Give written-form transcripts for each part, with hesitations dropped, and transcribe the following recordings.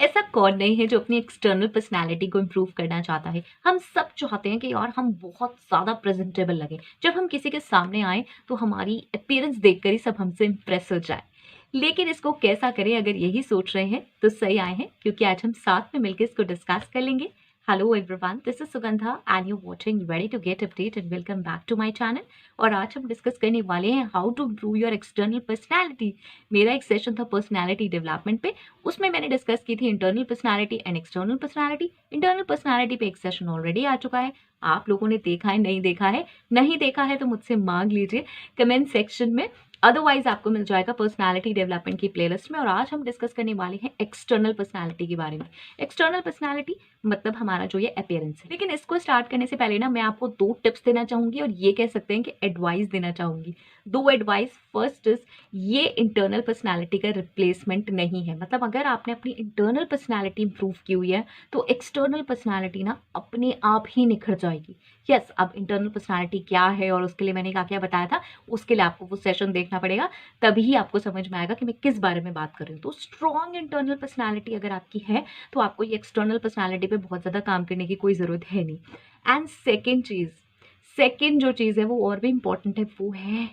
ऐसा कौन नहीं है जो अपनी एक्सटर्नल पर्सनैलिटी को इम्प्रूव करना चाहता है। हम सब चाहते हैं कि यार हम बहुत ज़्यादा प्रेजेंटेबल लगे, जब हम किसी के सामने आए तो हमारी अपीयरेंस देखकर ही सब हमसे इम्प्रेस हो जाए। लेकिन इसको कैसा करें, अगर यही सोच रहे हैं तो सही आए हैं, क्योंकि आज हम साथ में मिलकर इसको डिस्कस कर लेंगे। Hello everyone, this is Sugandha and you watching ready to get update and welcome back to my channel. और आज हम डिस्कस करने वाले हैं how to improve your external personality. मेरा एक सेशन था पर्सनैलिटी डेवलपमेंट पे, उसमें मैंने डिस्कस की थी internal personality and external personality. Internal personality पे एक सेशन ऑलरेडी आ चुका है, आप लोगों ने देखा है नहीं देखा है, नहीं देखा है तो मुझसे मांग लीजिए कमेंट सेक्शन में, अदरवाइज आपको मिल जाएगा पर्सनालिटी डेवलपमेंट की प्लेलिस्ट में। और आज हम डिस्कस करने वाले हैं एक्सटर्नल पर्सनालिटी के बारे में। एक्सटर्नल पर्सनालिटी मतलब हमारा जो ये अपीयरेंस है। लेकिन इसको स्टार्ट करने से पहले ना मैं आपको 2 टिप्स देना चाहूंगी, और ये कह सकते हैं कि एडवाइस देना चाहूंगी। 2 एडवाइस। फर्स्ट इज, ये इंटरनल पर्सनालिटी का रिप्लेसमेंट नहीं है। मतलब अगर आपने अपनी इंटरनल पर्सनालिटी इंप्रूव की हुई है तो एक्सटर्नल पर्सनालिटी ना अपने आप ही निखर जाएगी। यस, अब इंटरनल पर्सनालिटी क्या है और उसके लिए मैंने क्या क्या बताया था, उसके लिए आपको वो सेशन देखना पड़ेगा, तभी आपको समझ में आएगा कि मैं किस बारे में बात कर रही हूँ। तो स्ट्रॉन्ग इंटरनल पर्सनालिटी अगर आपकी है तो आपको ये एक्सटर्नल पर्सनालिटी पे बहुत ज़्यादा काम करने की कोई ज़रूरत है नहीं। एंड सेकेंड जो चीज़ है वो और भी इंपॉर्टेंट है, वो है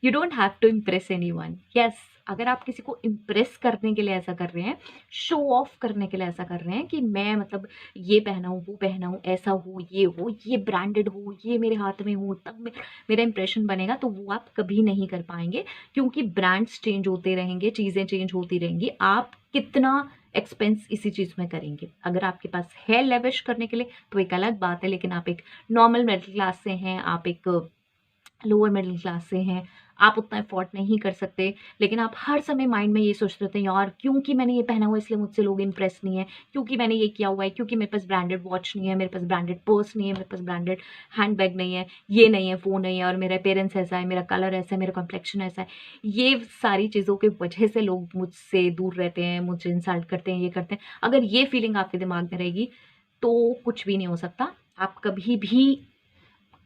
you don't have to impress anyone. Yes, अगर आप किसी को इम्प्रेस करने के लिए ऐसा कर रहे हैं, शो ऑफ करने के लिए ऐसा कर रहे हैं कि मैं मतलब ये पहना हूँ, वो पहना हूँ, ऐसा हो, ये ब्रांडेड हो, ये मेरे हाथ में हो, तब मेरा इंप्रेशन बनेगा, तो वो आप कभी नहीं कर पाएंगे। क्योंकि ब्रांड्स चेंज होते रहेंगे, चीज़ें चेंज होती रहेंगी, आप कितना एक्सपेंस इसी चीज़ में करेंगे। अगर आपके पास है लेविश करने के लिए तो एक अलग बात है, लेकिन आप एक नॉर्मल मिडिल क्लास से हैं, आप एक लोअर मिडिल क्लास से हैं, आप उतना अफोर्ड नहीं कर सकते, लेकिन आप हर समय माइंड में ये सोचते रहते हैं यार क्योंकि मैंने ये पहना हुआ है इसलिए मुझसे लोग इंप्रेस नहीं है, क्योंकि मैंने ये किया हुआ है, क्योंकि मेरे पास ब्रांडेड वॉच नहीं है, मेरे पास ब्रांडेड पर्स नहीं है, मेरे पास ब्रांडेड हैंड बैग नहीं है, ये नहीं है, वो नहीं है, और मेरा अपेयरेंस ऐसा है, मेरा कलर ऐसा है, मेरा कॉम्प्लेक्शन ऐसा है। ये सारी चीज़ों की वजह से लोग मुझसे दूर रहते हैं, मुझे इंसल्ट करते हैं, ये करते हैं। अगर ये फीलिंग आपके दिमाग में रहेगी तो कुछ भी नहीं हो सकता, आप कभी भी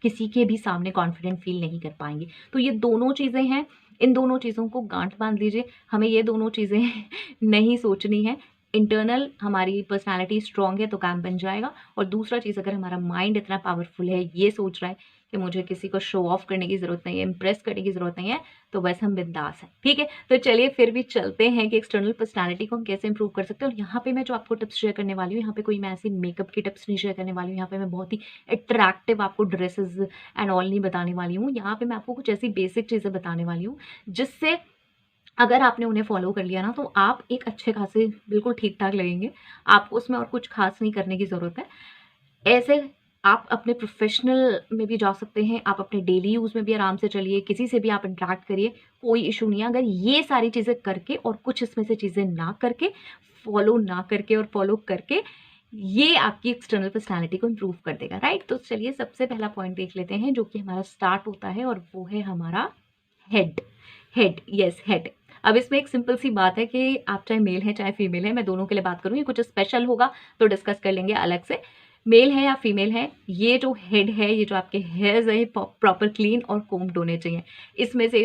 किसी के भी सामने कॉन्फिडेंट फील नहीं कर पाएंगे। तो ये दोनों चीज़ें हैं, इन दोनों चीज़ों को गांठ बांध लीजिए। हमें ये दोनों चीज़ें नहीं सोचनी है। इंटरनल हमारी पर्सनालिटी स्ट्रांग है तो काम बन जाएगा, और दूसरा चीज़, अगर हमारा माइंड इतना पावरफुल है, ये सोच रहा है कि मुझे किसी को शो ऑफ करने की ज़रूरत नहीं है, इम्प्रेस करने की ज़रूरत नहीं है, तो बस हम बिंदास हैं। ठीक है, तो चलिए फिर भी चलते हैं कि एक्सटर्नल पर्सनालिटी को हम कैसे इंप्रूव कर सकते हैं। और यहाँ पे मैं जो आपको टिप्स शेयर करने वाली हूँ, यहाँ पे कोई मैं ऐसी मेकअप की टिप्स नहीं शेयर करने वाली हूँ, यहाँ पे मैं बहुत ही अट्रैक्टिव आपको ड्रेसेस एंड ऑल नहीं बताने वाली हूँ। यहाँ पे मैं आपको कुछ ऐसी बेसिक चीज़ें बताने वाली हूँ जिससे अगर आपने उन्हें फॉलो कर लिया ना तो आप एक अच्छे खासे बिल्कुल ठीक ठाक लगेंगे। आपको उसमें और कुछ खास नहीं करने की ज़रूरत है। ऐसे आप अपने प्रोफेशनल में भी जा सकते हैं, आप अपने डेली यूज़ में भी आराम से चलिए, किसी से भी आप इंटरैक्ट करिए, कोई इशू नहीं है। अगर ये सारी चीज़ें करके और कुछ इसमें से चीज़ें ना करके, फॉलो ना करके और फॉलो करके, ये आपकी एक्सटर्नल पर्सनैलिटी को इम्प्रूव कर देगा, राइट। तो चलिए सबसे पहला पॉइंट देख लेते हैं जो कि हमारा स्टार्ट होता है, और वो है हमारा हेड। हेड। अब इसमें एक सिंपल सी बात है कि आप चाहे मेल है चाहे फीमेल है, मैं दोनों के लिए बात करूँगी, कुछ स्पेशल होगा तो डिस्कस कर लेंगे अलग से। मेल है या फीमेल है, ये जो हेड है, ये जो आपके हेयर्स है, प्रॉपर क्लीन और कोम्ड होने चाहिए। इसमें से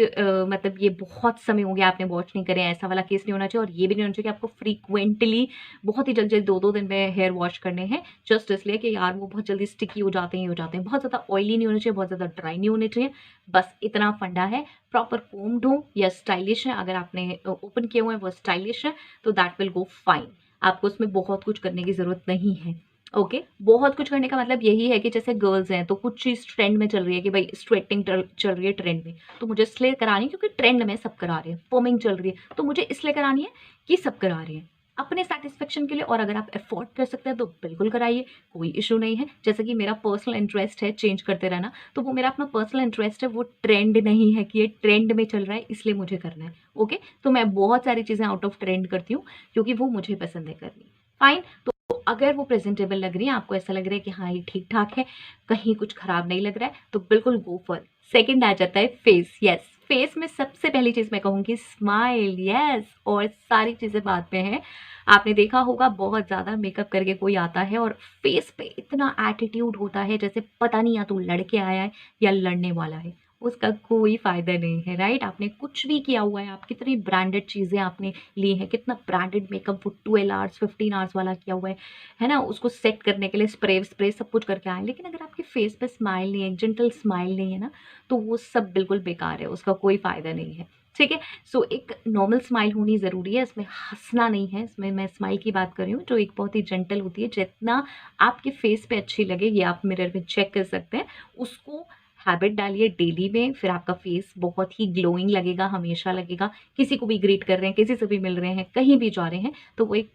मतलब ये बहुत समय हो गया आपने वॉश नहीं करे, ऐसा वाला केस नहीं होना चाहिए। और ये भी नहीं होना चाहिए कि आपको फ्रीक्वेंटली बहुत ही जल्दी 2-2 दिन में हेयर वॉश करने हैं, जस्ट इसलिए कि यार वो बहुत जल्दी स्टिकी हो जाते हैं। बहुत ज़्यादा ऑयली नहीं होने चाहिए, बहुत ज़्यादा ड्राई नहीं होने चाहिए, बस इतना फंडा है। प्रॉपर कोम्ड हो या स्टाइलिश है, अगर आपने ओपन किए हुए हैं वो स्टाइलिश है तो दैट विल गो फाइन। आपको उसमें बहुत कुछ करने की ज़रूरत नहीं है। ओके, बहुत कुछ करने का मतलब यही है कि जैसे गर्ल्स हैं तो कुछ चीज़ ट्रेंड में चल रही है कि भाई स्ट्रेटिंग चल रही है ट्रेंड में, तो मुझे इसलिए करानी है क्योंकि ट्रेंड में सब करा रहे हैं। पर्मिंग चल रही है तो मुझे इसलिए करानी है कि सब करा रहे हैं, अपने सेटिस्फेक्शन के लिए। और अगर आप अफोर्ड कर सकते हैं तो बिल्कुल कराइए, कोई इशू नहीं है। जैसे कि मेरा पर्सनल इंटरेस्ट है चेंज करते रहना, तो वो मेरा अपना पर्सनल इंटरेस्ट है, वो ट्रेंड नहीं है कि ये ट्रेंड में चल रहा है इसलिए मुझे करना है। ओके, तो मैं बहुत सारी चीज़ें आउट ऑफ ट्रेंड करती हूँ क्योंकि वो मुझे पसंद है करनी। फाइन, तो अगर वो प्रेजेंटेबल लग रही है, आपको ऐसा लग रहा है कि हाँ ये ठीक ठाक है, कहीं कुछ खराब नहीं लग रहा है, तो बिल्कुल गो फॉर। सेकंड आ जाता है फेस। यस, फेस में सबसे पहली चीज़ मैं कहूँगी स्माइल। यस, और सारी चीज़ें बाद में हैं। आपने देखा होगा बहुत ज़्यादा मेकअप करके कोई आता है और फेस पे इतना एटीट्यूड होता है जैसे पता नहीं या तो लड़के आया है या लड़ने वाला है। उसका कोई फ़ायदा नहीं है, राइट? आपने कुछ भी किया हुआ है, आप कितनी ब्रांडेड चीज़ें आपने ली हैं, कितना ब्रांडेड मेकअप वो 12 आवर्स, 15 आवर्स वाला किया हुआ है ना? उसको सेट करने के लिए स्प्रे सब कुछ करके आए हैं, लेकिन अगर आपके फेस पे स्माइल नहीं है, एक जेंटल स्माइल नहीं है ना, तो वो सब बिल्कुल बेकार है, उसका कोई फ़ायदा नहीं है, ठीक है? सो एक नॉर्मल स्माइल होनी ज़रूरी है, इसमें हँसना नहीं है, इसमें मैं स्माइल की बात कर रही हूँ, जो एक बहुत ही जेंटल होती है, जितना आपके फेस पे अच्छी लगे, ये आप मिरर में चेक कर सकते हैं, उसको हैबिट डालिए डेली में, फिर आपका फेस बहुत ही ग्लोइंग लगेगा, हमेशा लगेगा। किसी को भी ग्रीट कर रहे हैं, किसी से भी मिल रहे हैं, कहीं भी जा रहे हैं, तो वो एक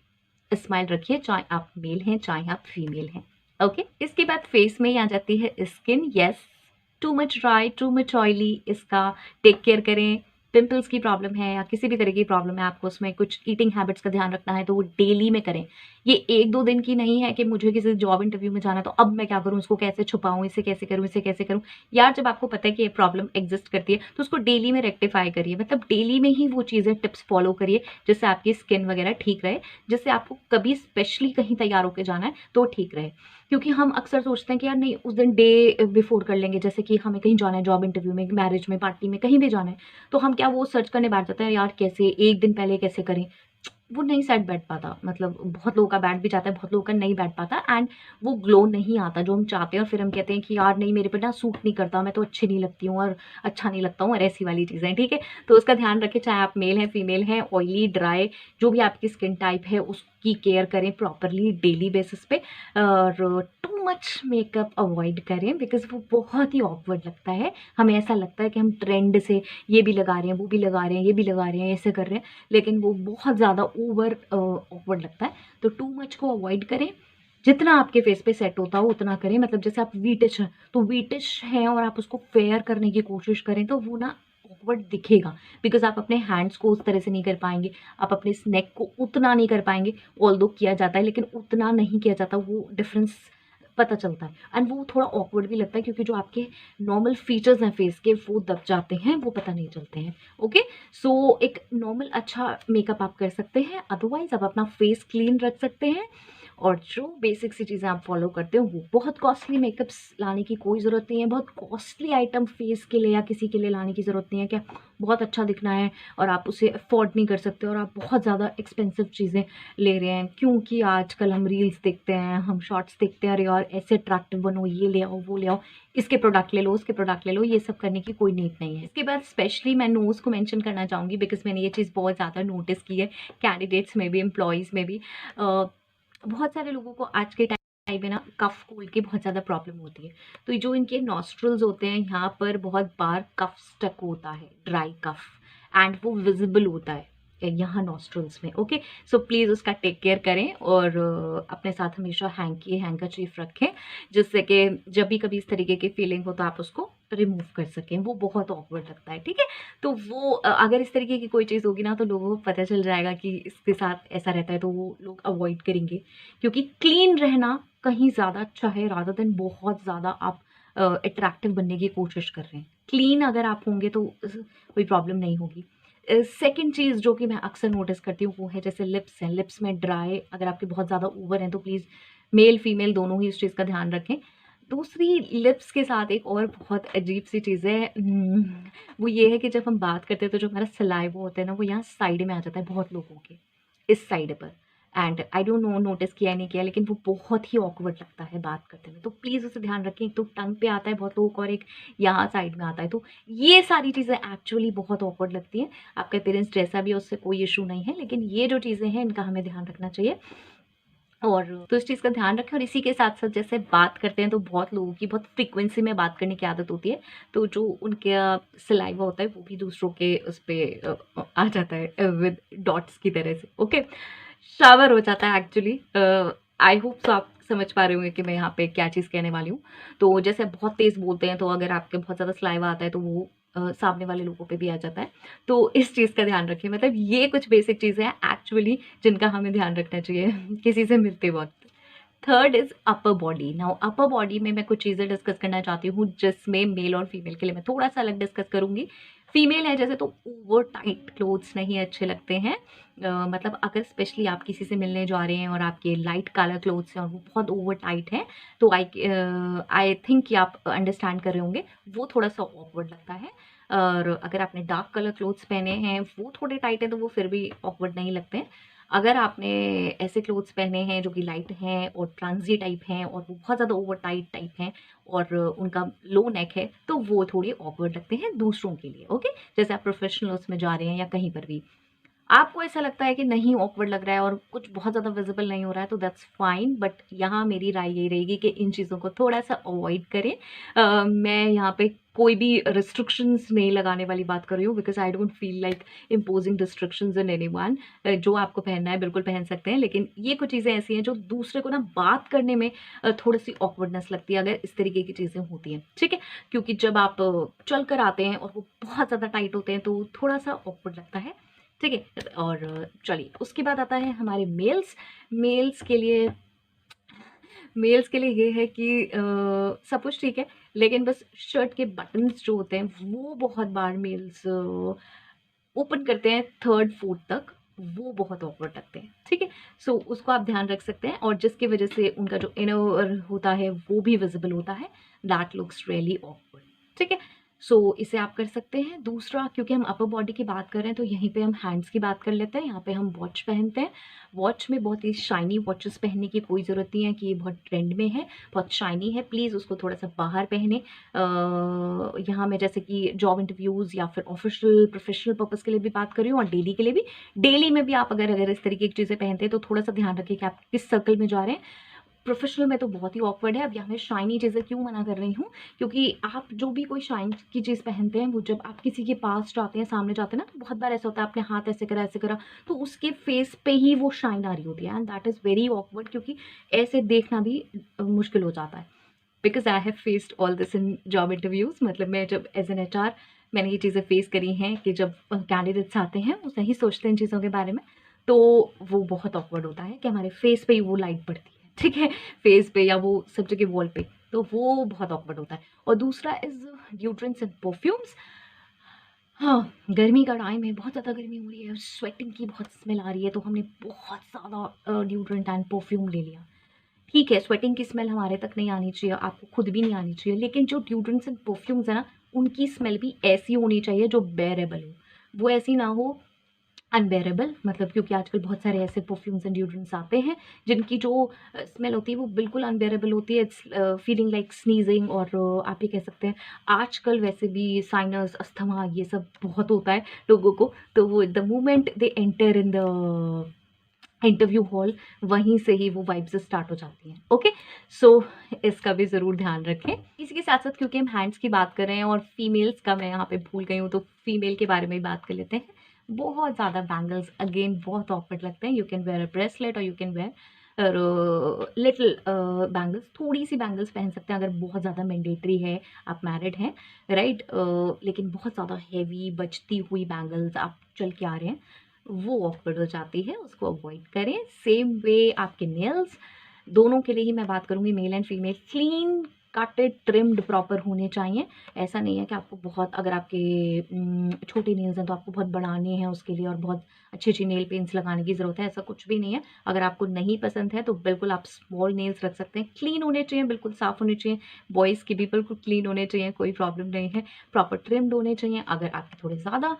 स्माइल रखिए, चाहे आप मेल हैं, चाहे आप फीमेल हैं। ओके, इसके बाद फेस में ही आ जाती है skin. Yes, too much dry, too much oily, इसका टेक केयर करें। पिंपल्स की प्रॉब्लम है या किसी भी तरह की प्रॉब्लम है, आपको उसमें कुछ ईटिंग हैबिट्स का ध्यान रखना है, तो वो डेली में करें। ये 1-2 दिन की नहीं है कि मुझे किसी जॉब इंटरव्यू में जाना है, तो अब मैं क्या करूँ, उसको कैसे छुपाऊँ, इसे कैसे करूँ, इसे कैसे करूँ? यार, जब आपको पता है कि ये प्रॉब्लम एग्ज़िस्ट करती है, तो उसको डेली में रेक्टिफ़ाई करिए। मतलब डेली में ही वो चीज़ें, टिप्स फ़ॉलो करिए, जिससे आपकी स्किन वगैरह ठीक रहे, जिससे आपको कभी स्पेशली कहीं तैयार होके जाना है, तो ठीक रहे। क्योंकि हम अक्सर सोचते हैं कि यार नहीं, उस दिन डे बिफ़ोर कर लेंगे, जैसे कि हमें कहीं जाना है, जॉब इंटरव्यू में, मैरिज में, पार्टी में, कहीं भी जाना है, तो हम क्या वो सर्च करने बैठ जाते हैं, यार कैसे 1 दिन पहले कैसे करें? वो नहीं सेट बैठ पाता, मतलब बहुत लोगों का बैठ भी जाता है, बहुत लोगों का नहीं बैठ पाता, एंड वो ग्लो नहीं आता जो हम चाहते हैं, और फिर हम कहते हैं कि यार नहीं, मेरे पे ना सूट नहीं करता, मैं तो अच्छी नहीं लगती हूँ और अच्छा नहीं लगता हूँ, और ऐसी वाली चीज़ें, ठीक है? तो उसका ध्यान रखें, चाहे आप मेल हैं, फीमेल हैं, ऑयली, ड्राई, जो भी आपकी स्किन टाइप है, उसकी केयर करें प्रॉपरली डेली बेसिस पे, और टू मच मेकअप अवॉइड करें, बिकॉज़ वो बहुत ही ऑकवर्ड लगता है। हमें ऐसा लगता है कि हम ट्रेंड से ये भी लगा रहे हैं, वो भी लगा रहे हैं, ये भी लगा रहे हैं, ऐसे कर रहे हैं, लेकिन वो बहुत ज़्यादा ओवर ऑकवर्ड लगता है। तो टू मच को अवॉइड करें, जितना आपके फेस पे सेट होता हो उतना करें। मतलब जैसे आप वीटिश हैं, तो वीटिश हैं और आप उसको फेयर करने की कोशिश करें, तो वो ना ऑकवर्ड दिखेगा, बिकॉज़ आप अपने हैंड्स को उस तरह से नहीं कर पाएँगे, आप अपने इस नेक को उतना नहीं कर पाएँगे, ऑल्दो किया जाता है, लेकिन उतना नहीं किया जाता, वो डिफ़रेंस पता चलता है, एंड वो थोड़ा ऑकवर्ड भी लगता है, क्योंकि जो आपके नॉर्मल फीचर्स हैं फेस के, वो दब जाते हैं, वो पता नहीं चलते हैं। ओके, सो एक नॉर्मल अच्छा मेकअप आप कर सकते हैं, अदरवाइज़ आप अपना फेस क्लीन रख सकते हैं, और जो बेसिक सी चीज़ें आप फ़ॉलो करते हो, वो बहुत कॉस्टली मेकअप्स लाने की कोई ज़रूरत नहीं है, बहुत कॉस्टली आइटम फेस के लिए या किसी के लिए लाने की ज़रूरत नहीं है। क्या बहुत अच्छा दिखना है और आप उसे अफ़ोर्ड नहीं कर सकते, और आप बहुत ज़्यादा एक्सपेंसिव चीज़ें ले रहे हैं, क्योंकि आजकल हम रील्स देखते हैं, हम शॉर्ट्स देखते हैं, अरे यार ऐसे अट्रैक्टिव बनो, ये ले आओ, वो ले आओ, इसके प्रोडक्ट ले लो, उसके प्रोडक्ट ले लो, ये सब करने की कोई नीड नहीं है। इसके बाद स्पेशली मैं नोज़ को मेंशन करना चाहूँगी, बिकॉज़ मैंने ये चीज़ बहुत ज़्यादा नोटिस की है, कैंडिडेट्स में भी, एम्प्लॉइज़ में भी। बहुत सारे लोगों को आज के टाइम में ना कफ कोल्ड की बहुत ज़्यादा प्रॉब्लम होती है, तो जो इनके नॉस्ट्रल्स होते हैं, यहाँ पर बहुत बार कफ स्टक होता है, ड्राई कफ, एंड वो विजिबल होता है यहाँ नॉस्ट्रल्स में। ओके, सो प्लीज़ उसका टेक केयर करें, और अपने साथ हमेशा हैंकरचीफ रखें, जिससे कि जब भी कभी इस तरीके की फीलिंग हो, तो आप उसको रिमूव कर सकें, वो बहुत ऑकवर्ड लगता है, ठीक है? तो वो अगर इस तरीके की कोई चीज़ होगी ना, तो लोगों को पता चल जाएगा कि इसके साथ ऐसा रहता है, तो वो लोग अवॉइड करेंगे, क्योंकि क्लीन रहना कहीं ज़्यादा अच्छा है, रादर देन बहुत ज़्यादा आप अट्रैक्टिव बनने की कोशिश कर रहे हैं। क्लीन अगर आप होंगे, तो कोई प्रॉब्लम नहीं होगी। सेकंड चीज़ जो कि मैं अक्सर नोटिस करती हूँ, वो है जैसे लिप्स हैं, लिप्स में ड्राई अगर आपके बहुत ज़्यादा ओवर हैं, तो प्लीज़ मेल फीमेल दोनों ही इस चीज़ का ध्यान रखें। दूसरी, लिप्स के साथ एक और बहुत अजीब-सी चीज़ है, वो ये है कि जब हम बात करते हैं, तो जो हमारा सलाइवा होता है ना, वो यहाँ साइड में आ जाता है बहुत लोगों के, इस साइड पर, and I don't know notice किया नहीं किया, लेकिन वो बहुत ही ऑकवर्ड लगता है बात करते में, तो प्लीज़ उसे ध्यान रखें। एक तो टंग पे आता है बहुत लोगों को, और एक यहाँ साइड में आता है, तो ये सारी चीज़ें एक्चुअली बहुत ऑकवर्ड लगती हैं। आपका अपीयरेंस जैसा भी है, उससे कोई इश्यू नहीं है, लेकिन ये जो चीज़ें हैं, इनका हमें ध्यान रखना चाहिए, और तो इस चीज़ का ध्यान रखें। और इसी के साथ-साथ जैसे बात करते हैं, तो बहुत लोगों की बहुत फ्रीक्वेंसी में बात करने की आदत होती है, तो जो उनका सलाइवा होता है, वो भी दूसरों के उस पे आ जाता है विद डॉट्स की तरह से। ओके, शावर हो जाता है एक्चुअली। आई होप सो आप समझ पा रहे होंगे कि मैं यहाँ पे क्या चीज़ कहने वाली हूँ। तो जैसे बहुत तेज़ बोलते हैं, तो अगर आपके बहुत ज़्यादा सलाइवा आता है, तो वो सामने वाले लोगों पे भी आ जाता है। तो इस चीज़ का ध्यान रखिए। मतलब ये कुछ बेसिक चीज़ें हैं एक्चुअली, जिनका हमें ध्यान रखना चाहिए किसी से मिलते वक़्त। Third is upper body. Now upper body में मैं कुछ चीज़ें डिस्कस करना चाहती हूँ, जिसमें मेल और फीमेल के लिए मैं थोड़ा-सा अलग डिस्कस करूँगी। फीमेल है जैसे तो ओवर टाइट क्लोथ्स नहीं अच्छे लगते हैं। मतलब अगर स्पेशली आप किसी से मिलने जा रहे हैं और आपके लाइट कलर क्लोथ्स हैं और वो बहुत ओवर टाइट हैं, तो आई थिंक कि आप अंडरस्टैंड कर रहे होंगे, वो थोड़ा-सा ऑकवर्ड लगता है। और अगर आपने डार्क कलर क्लोथ्स पहने हैं, वो थोड़े टाइट हैं, तो वो फिर भी ऑकवर्ड नहीं लगते हैं। अगर आपने ऐसे क्लोथ्स पहने हैं जो कि लाइट हैं और ट्रांज़ी टाइप हैं और वो बहुत ज़्यादा ओवर टाइट टाइप हैं और उनका लो नेक है, तो वो थोड़े ऑकवर्ड लगते हैं दूसरों के लिए, ओके? जैसे आप प्रोफ़ेशनल्स में जा रहे हैं या कहीं पर भी। आपको ऐसा लगता है कि नहीं ऑकवर्ड लग रहा है और कुछ बहुत ज़्यादा विज़िबल नहीं हो रहा है, तो दैट्स फाइन, बट यहाँ मेरी राय ये रहेगी कि इन चीज़ों को थोड़ा-सा अवॉइड करें। मैं यहाँ पे कोई भी रिस्ट्रिक्शंस नहीं लगाने वाली बात कर रही हूँ, because I don't feel like imposing restrictions in anyone. जो आपको पहनना है बिल्कुल पहन सकते हैं, लेकिन ये कुछ चीज़ें ऐसी हैं जो दूसरे को ना बात करने में थोड़ी-सी ऑकवर्डनेस लगती है अगर इस तरीके की चीज़ें होती हैं, ठीक है? क्योंकि जब आप चल कर आते हैं और वो बहुत ज़्यादा टाइट होते हैं, तो थोड़ा-सा ऑकवर्ड लगता है। ठीक है? और चलिए उसके बाद आता है हमारे मेल्स। मेल्स के लिए मेल्स के लिए ये है कि सब कुछ ठीक है, लेकिन बस शर्ट के बटन्स जो होते हैं वो बहुत बार मेल्स ओपन करते हैं 3rd 4th तक, वो बहुत ऑकवर्ड लगते हैं, ठीक है? सो उसको आप ध्यान रख सकते हैं और जिसकी वजह से उनका जो इनर होता है वो भी विज़िबल होता है, दैट लुक्स रियली ऑकवर्ड, ठीक है? सो इसे आप कर सकते हैं। दूसरा, क्योंकि हम अपर बॉडी की बात कर रहे हैं तो यहीं पे हम हैंड्स की बात कर लेते हैं। यहाँ पे हम वॉच पहनते हैं। वॉच में बहुत ही शाइनी वॉचेस पहनने की कोई ज़रूरत नहीं है कि ये बहुत ट्रेंड में है, बहुत शाइनी है, प्लीज़ उसको थोड़ा-सा बाहर पहनें। यहाँ मैं जैसे कि जॉब इंटरव्यूज़ या फिर ऑफ़िशियल प्रोफ़ेशनल पर्पज़ के लिए भी बात कर रही हूँ और डेली के लिए भी। डेली में भी आप अगर अगर इस तरीके की चीज़ें पहनते हैं तो थोड़ा-सा ध्यान रखिए कि आप किस सर्कल में जा रहे हैं। प्रोफ़ेशनल में तो बहुत ही ऑकवर्ड है। अब यहाँ मैं शाइनी चीज़ें क्यों मना कर रही हूँ, क्योंकि आप जो भी कोई शाइन की चीज़ पहनते हैं, वो जब आप किसी के पास जाते हैं, सामने जाते हैं ना, तो बहुत बार ऐसा होता है आपने हाथ ऐसे करा, तो उसके फेस पे ही वो शाइन आ रही होती है and that is very awkward, क्योंकि ऐसे देखना भी मुश्किल हो जाता है। Because I have faced all this in job interviews. मतलब मैं जब एज़ एन एचआर मैंने ये चीज़ें फेस करी हैं कि जब कैंडिडेट्स आते हैं, वो नहीं सोचते इन चीज़ों के बारे में, तो वो बहुत ऑकवर्ड होता है कि हमारे फेस पे ही वो लाइट पड़ती है, ठीक है? फेस पे या वो सब जगह वॉल पे, तो वो बहुत ऑकवर्ड होता है। और दूसरा इज़ डिओड्रेंट्स एंड परफ्यूम्स। हाँ, गर्मी का टाइम है, बहुत ज़्यादा गर्मी हो रही है, स्वेटिंग की बहुत स्मेल आ रही है, तो हमने बहुत ज़्यादा डिओड्रेंट एंड परफ्यूम ले लिया। ठीक है, स्वेटिंग की स्मेल हमारे तक नहीं आनी चाहिए, आपको खुद भी नहीं आनी चाहिए, लेकिन जो डिओड्रेंट्स एंड परफ्यूम्स हैं ना, उनकी स्मेल भी ऐसी होनी चाहिए जो बेअरेबल हो। वो ऐसी ना हो अनबेरेबल, मतलब क्योंकि आजकल बहुत सारे ऐसे परफ्यूम्स एंड डिओड्रेंट्स आते हैं जिनकी जो स्मेल होती है वो बिल्कुल अनबेरेबल होती है। इट्स फीलिंग लाइक स्नीजिंग, और आप ये कह सकते हैं आजकल वैसे भी साइनस, अस्थमा ये सब बहुत होता है लोगों को, तो वो the moment they enter in the interview hall, वहीं से ही वो वाइब्स स्टार्ट हो जाती हैं, ओके? सो इसका भी ज़रूर ध्यान रखें। इसी के साथ-साथ क्योंकि हम हैंड्स की बात कर रहे हैं और फीमेल्स का मैं यहाँ पे भूल गई हूँ, तो फीमेल के बारे में भी बात कर लेते हैं। बहुत ज़्यादा बैंगल्स अगेन बहुत ऑकवर्ड लगते हैं। You can wear a bracelet or you can wear little bangles, थोड़ी-सी बैंगल्स पहन सकते हैं अगर बहुत ज़्यादा मैंडेटरी है, आप मैरिड हैं, राइट? लेकिन बहुत ज़्यादा हेवी बजती हुई बैंगल्स आप चल के आ रहे हैं, वो ऑकवर्ड हो जाती है, उसको अवॉइड करें। सेम वे आपके नेल्स, दोनों के लिए ही मैं बात करूँगी, male and female, clean कटेड trimmed proper होने चाहिए। ऐसा नहीं है कि आपको बहुत, अगर आपके छोटे नेल्स हैं तो आपको बहुत बढ़ाने हैं उसके लिए और बहुत अच्छी-अच्छी नेल पेंट्स लगाने की ज़रूरत है, ऐसा कुछ भी नहीं है। अगर आपको नहीं पसंद है तो बिल्कुल आप स्मॉल नेल्स रख सकते हैं। क्लीन होने चाहिए, बिल्कुल साफ़ होने चाहिए। बॉयज़ के भी बिल्कुल क्लीन होने चाहिए, कोई प्रॉब्लम नहीं है। प्रॉपर ट्रिम्ड होने चाहिए। अगर आपके थोड़े ज़्यादा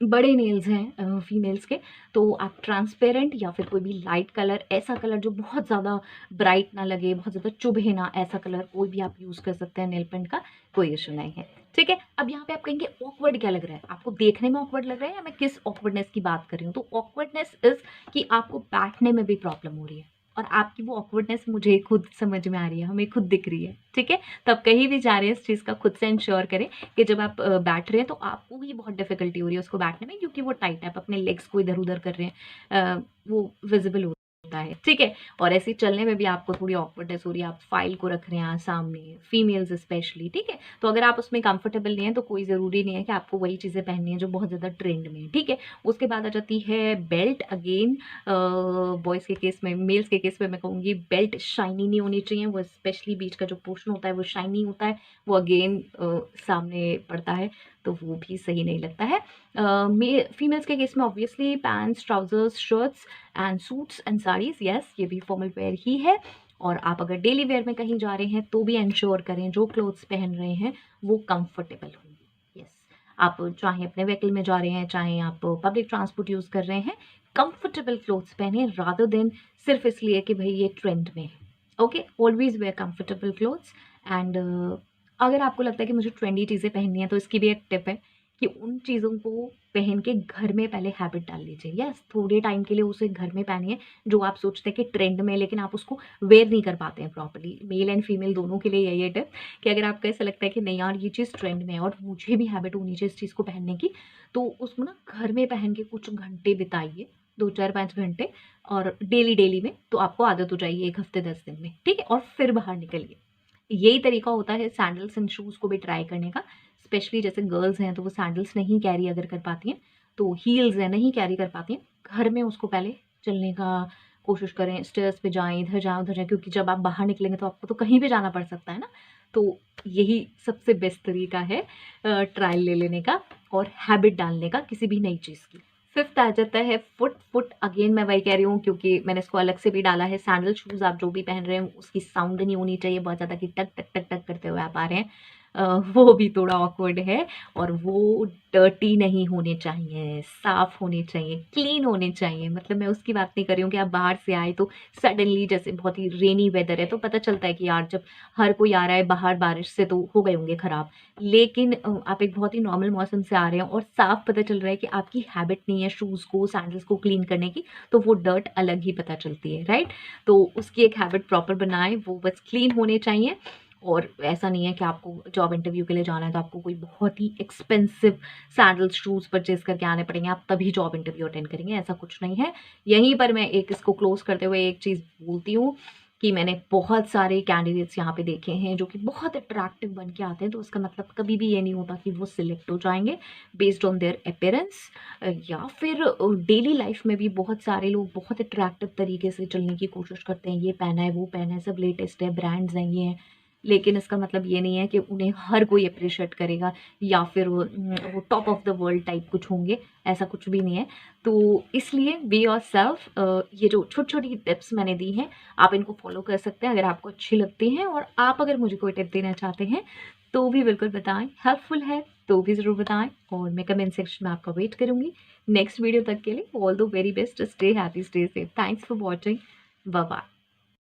बड़े नेल्स हैं फीमेल्स के, तो आप ट्रांसपेरेंट या फिर कोई भी लाइट कलर, ऐसा कलर जो बहुत ज़्यादा ब्राइट ना लगे, बहुत ज़्यादा चुभे ना, ऐसा कलर कोई भी आप यूज़ कर सकते हैं नेल पेंट का, कोई इश्यू नहीं है, ठीक है? अब यहाँ पे आप कहेंगे ऑकवर्ड क्या लग रहा है? आपको देखने में ऑकवर्ड लग रहा है या मैं किस ऑकवर्डनेस की बात कर रही हूँ? तो ऑकवर्डनेस इज़ कि आपको बैठने में भी प्रॉब्लम हो रही है और आपकी वो ऑकवर्डनेस मुझे खुद समझ में आ रही है, हमें खुद दिख रही है, ठीक है? तो आप कहीं भी जा रहे हैं इस चीज़ का खुद से इंश्योर करें कि जब आप बैठ रहे हैं तो आपको ही बहुत डिफ़िकल्टी हो रही है उसको बैठने में, क्योंकि वो टाइट है, आप अपने लेग्स को इधर-उधर कर रहे हैं, वो विज़िबल होता है, ठीक है? और ऐसे ही चलने में भी आपको थोड़ी ऑकवर्डनेस हो रही है, आप फाइल को रख रहे हैं सामने, फीमेल्स स्पेशली, ठीक है? तो अगर आप उसमें कंफर्टेबल नहीं है तो कोई ज़रूरी नहीं है कि आपको वही चीज़ें पहननी है जो बहुत ज़्यादा ट्रेंड में है, ठीक है? उसके बाद आ जाती है बेल्ट। अगेन बॉयज़ के केस में, मेल्स के केस में मैं कहूँगी बेल्ट शाइनी नहीं होनी चाहिए, वो स्पेशली बीच का जो पोर्शन होता है वो शाइनी होता है, वो अगेन सामने पड़ता है। तो वो भी सही नहीं लगता है। फीमेल्स के केस में obviously pants, trousers, shirts and suits and saris, yes ये भी फॉर्मल वेयर ही है। और आप अगर डेली वेयर में कहीं जा रहे हैं तो भी इंश्योर करें जो क्लोथ्स पहन रहे हैं वो कंफर्टेबल होंगे। यस, आप चाहे अपने व्हीकल में जा रहे हैं, चाहे आप पब्लिक ट्रांसपोर्ट यूज़ कर रहे हैं, कंफर्टेबल क्लोथ्स पहने रादर देन सिर्फ इसलिए कि भाई ये ट्रेंड में है। Okay, always wear comfortable clothes. And अगर आपको लगता है कि मुझे ट्रेंडी चीज़ें पहननी है तो इसकी भी एक टिप है कि उन चीज़ों को पहन के घर में पहले हैबिट डाल लीजिए। यस, थोड़े टाइम के लिए उसे घर में पहनिए जो आप सोचते हैं कि ट्रेंड में है, लेकिन आप उसको वेयर नहीं कर पाते हैं प्रॉपर्ली। मेल एंड फीमेल दोनों के लिए यही है टिप कि अगर आपको ऐसा लगता है कि नहीं यार ये चीज़ ट्रेंड में है और मुझे भी हैबिट होनी चाहिए इस चीज़ को पहनने की, तो उसको ना घर में पहन के कुछ घंटे बिताइए, 2, 4, 5 घंटे, और डेली में, तो आपको आदत हो जाएगी 1 हफ्ते 10 दिन में, ठीक है? और फिर बाहर निकलिए। यही तरीका होता है सैंडल्स एंड शूज़ को भी ट्राई करने का। स्पेशली जैसे गर्ल्स हैं तो वो सैंडल्स नहीं कैरी अगर कर पाती हैं, तो हील्स हैं नहीं कैरी कर पाती हैं, घर में उसको पहले चलने का कोशिश करें, स्टेयर्स पे जाएँ, इधर जाएँ, उधर जाएँ, क्योंकि जब आप बाहर निकलेंगे तो आपको तो कहीं भी जाना पड़ सकता है ना। तो यही सबसे बेस्ट तरीका है ट्रायल ले लेने का और हैबिट डालने का किसी भी नई चीज़ की। फिफ्थ आ जाता है फुट। फुट अगेन मैं वही कह रही हूँ क्योंकि मैंने इसको अलग से भी डाला है। सैंडल शूज़ आप जो भी पहन रहे हैं उसकी साउंड नहीं होनी चाहिए बहुत ज़्यादा कि टक टक टक टक करते हुए आप आ रहे हैं। वो भी थोड़ा ऑकवर्ड है। और वो डर्टी नहीं होने चाहिए, साफ़ होने चाहिए, क्लीन होने चाहिए। मतलब मैं उसकी बात नहीं कर रही हूँ कि आप बाहर से आए तो सडनली जैसे बहुत ही रेनी वेदर है तो पता चलता है कि यार जब हर कोई आ रहा है बाहर बारिश से तो हो गए होंगे ख़राब। लेकिन आप एक बहुत ही नॉर्मल मौसम से आ रहे हैं और साफ पता चल रहा है कि आपकी हैबिट नहीं है शूज़ को, सैंडल्स को क्लीन करने की, तो वो डर्ट अलग ही पता चलती है, राइट? तो उसकी एक हैबिट प्रॉपर बनाएँ, वो बस क्लीन होने चाहिए। और ऐसा नहीं है कि आपको जॉब इंटरव्यू के लिए जाना है तो आपको कोई बहुत ही एक्सपेंसिव सैंडल्स, शूज़ परचेज़ करके आने पड़ेंगे, आप तभी जॉब इंटरव्यू अटेंड करेंगे, ऐसा कुछ नहीं है। यहीं पर मैं एक इसको क्लोज़ करते हुए एक चीज़ बोलती हूँ कि मैंने बहुत सारे कैंडिडेट्स यहाँ पे देखे हैं जो कि बहुत अट्रैक्टिव बन के आते हैं, तो उसका मतलब कभी भी ये नहीं होता कि वो सिलेक्ट हो जाएँगे बेस्ड ऑन देयर अपीयरेंस। या फिर डेली लाइफ में भी बहुत सारे लोग बहुत अट्रैक्टिव तरीके से चलने की कोशिश करते हैं, ये पहना है, वो पहना है, सब लेटेस्ट है, ब्रांड्स हैं, ये हैं। लेकिन इसका मतलब ये नहीं है कि उन्हें हर कोई एप्रिशिएट करेगा या फिर वो top of the world type कुछ होंगे, ऐसा कुछ भी नहीं है। तो इसलिए बी योरसेल्फ। ये जो छोटी-छोटी टिप्स मैंने दी हैं, आप इनको फॉलो कर सकते हैं अगर आपको अच्छी लगती हैं, और आप अगर मुझे कोई टिप देना चाहते हैं, तो भी बिल्कुल बताएँ। हेल्पफुल है तो भी ज़रूर बताएँ और मैं कमेंट सेक्शन में आपका वेट करूँगी। नेक्स्ट वीडियो तक के लिए all the very best, stay happy, stay safe. Thanks for watching. Bye bye.